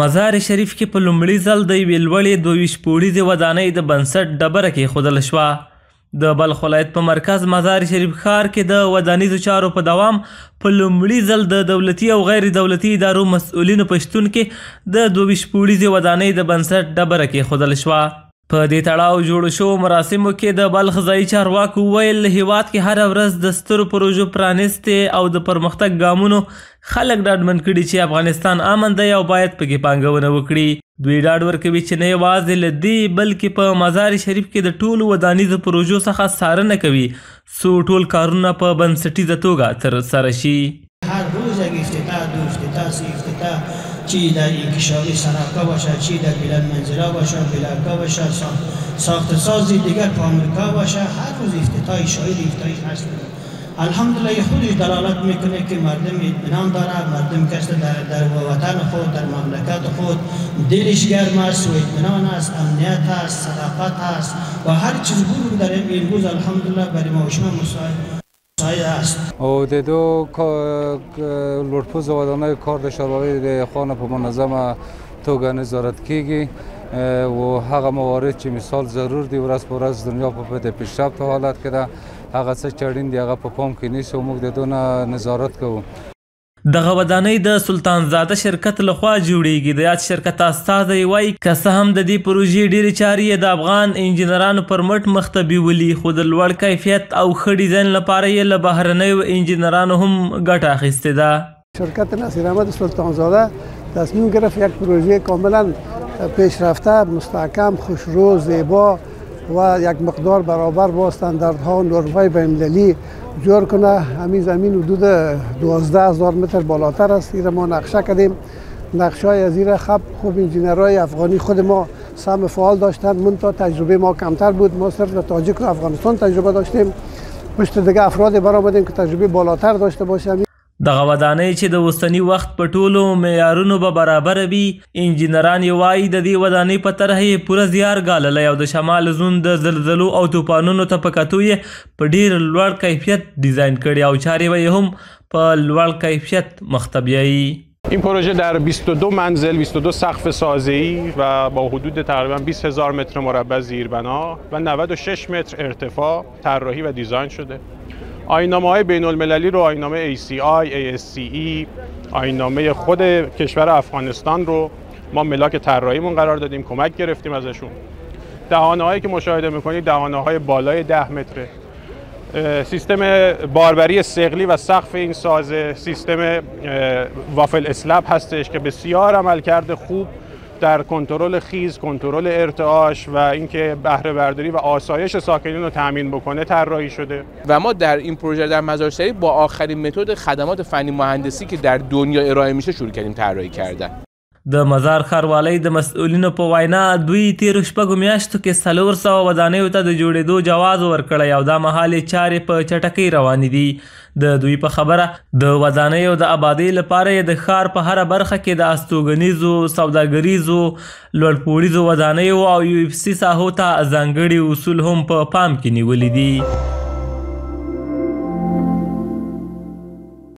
مزار شریف کې په لومړي ځل د یوې لوړې 22 پوړیزې ودانۍ د بنسټ ډبره کېښودل شوه. د بلخ ولایت په مرکز مزار شریف ښار کې د ودانیزو چارو په دوام په لومړي ځل د دولتي او غیر دولتي ادارو مسؤلینو په شتون کې د 22 پوړیزې ودانۍ د بنسټ ډبره کېښودل شوه. په دې تړاو جوړو شوو مراسمو کې د بلخ ځایي چارواکو وویل هیواد کې هره ورځ د سترو پروژو پرانیستې او د پرمختګ ګامونو خلک ډاډمن کړي چې افغانستان امن دی او باید پکې پانګونه وکړي. دوی ډاډ ورکوي چې نه یوازې له دې بلکې په مزار شریف کې د ټولو ودانیزو پروژو څخه څارنه کوي څو ټول کارونه په بنسټیزه توګه ترسره شي. هر روز یک افتتاح دو افتتاح سه افتتاح چی در انکشافی صنعت‌ها باشد، چی در بلند منزل‌ها باشد، بلاک‌ها باشد، ساخت‌سازی دیگر پامرک‌ها باشد، هر روز افتتاحی شاهد افتتاحی هست. الحمدلله خودش دلالت میکنه که مردم اطمینان دارد، مردم کسی در وطن خود، در مملکت خود دلش گرم است و اطمینان است، امنیت است، صداقت است و هر چیز بود در این روز الحمدلله برای ما و شما مساعد او د دو لوړپوځو ودانیو کار د ښاروالۍ د خوا په منظمه توګه نظارت کیږي و هغه موارد چې مثال ضرور دی ورځ په ورځ دنیا په پیشرفت حالت کې ده هغه څه چې اړین دي هغه په پام کې نیسي او موږ د دو نه نظارت کوو. دغه ودانۍ د سلطان زاده شرکت لخوا جوړیږي. د یاد شرکت استازی وایي که څه هم د دې پروژې ډېرې چارې د افغان انجینرانو پر مټ مخته بیولي خو د لوړ کیفیت او ښه ډیزاین لپاره یې له بهرنیو انجینرانو هم ګټه اخیستې ده. شرکت نصیر احمد سلطان زاده تصمیم گرفت یک پروژه کاملا پیشرفته، مستحکم، خوشرو، زیبا و یک مقدار برابر با استانداردها و نرم‌های بین‌المللی جور کنه. همین زمین حدود 12000 متر بالاتر است. این ما نقشه کردیم. نقشه‌های از این خوب انجینرهای افغانی خود ما سهم فعال داشتند. منتها تجربه ما کمتر بود. ما صرف تاجیک و افغانستان تجربه داشتیم. پشت دیگه افراد برآمدیم که تجربه بالاتر داشته باشند. دغه ودانۍ چې د اوسني وخت په ټولو معیارونو به برابر وي. انجینران یې وایي د دې ودانۍ په طرح یې پوره زیار ګاللی او د شمال زون د زلزلو او طوفانونو ته په کتو یې په ډېر لوړ کیفیت ډیزاین کړي او چارې به یې هم په لوړ کیفیت مخته بیایي. این پروژه در 22 منزل 22 سقف سازه‌ای و با حدود تقریبا 20000 متر مربع زیربنا و 96 متر ارتفاع طراحی و دیزاین شده. آیین‌نامه‌های بین‌المللی رو آیین‌نامه ACI، ASCE، آیین‌نامه خود کشور افغانستان رو ما ملاک طراحیمون قرار دادیم، کمک گرفتیم ازشون. دهانه‌هایی که مشاهده می‌کنید دهانه‌های بالای 10 متره. سیستم باربری ثقلی و سقف این سازه سیستم وافل اسلب هستش که بسیار عملکرد خوب در کنترل خیز، کنترل ارتعاش و اینکه بهره برداری و آسایش ساکنین رو تامین بکنه طراحی شده. و ما در این پروژه در مزار شریف با آخرین متد خدمات فنی مهندسی که در دنیا ارائه میشه شروع کردیم طراحی کردن. د مزار ښاروالۍ د مسؤلینو په وینا دوی تیرو شپږو میاشتو کې 400 ودانیو ته د جوړېدو جواز ورکړی او دا مهال چارې په چټکۍ روانې دي. د دوی په خبره د ودانیو د آبادۍ لپاره یې د ښار په هره برخه کې د استوګنیزو، سوداګریزو، لوړپوړیزو ودانیو او UFC ساحو ته ځانګړي اصول هم په پام کې نیولي دي.